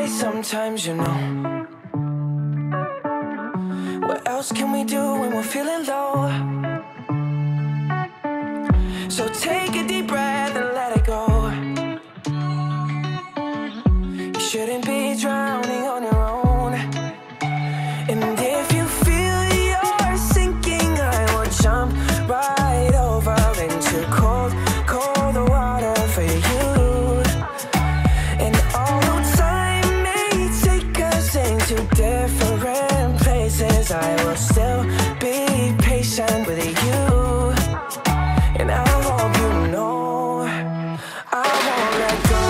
sometimes, you know. What else can we do when we're feeling low? So take a deep breath and let it go. You shouldn't be drowning on your own. And if you feel you're sinking, I will jump right over into cold, cold water for you. And although time may take us into different places, I will still be patient with you. And I hope you know I won't let go.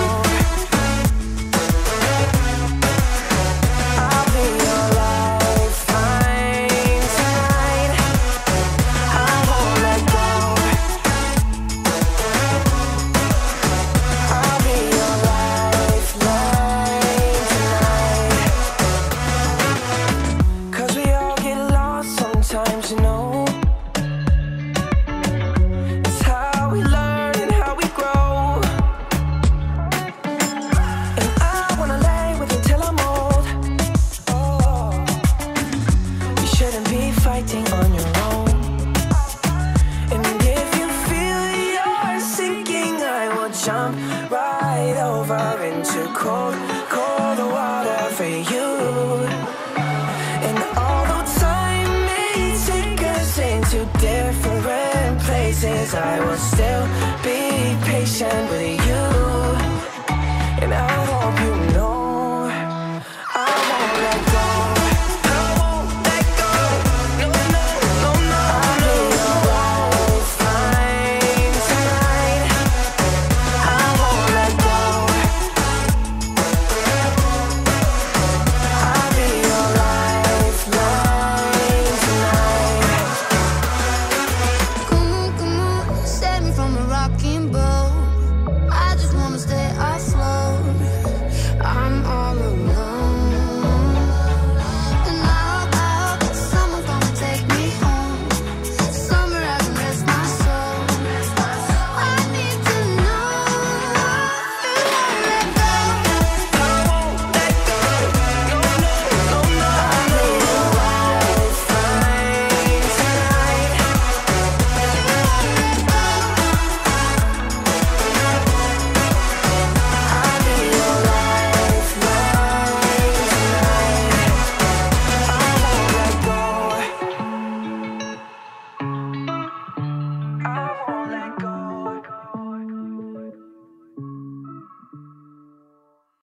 I'll be your lifeline tonight. I won't let go. I'll be your lifeline tonight. 'Cause we all get lost sometimes, you know. It's how we learn and how we grow. And I wanna lay with you till I'm old. Oh, you shouldn't be fighting on your own. And if you feel you're sinking, I will jump right over into cold, cold water for you. And although time may take us into different places, I will still be patient with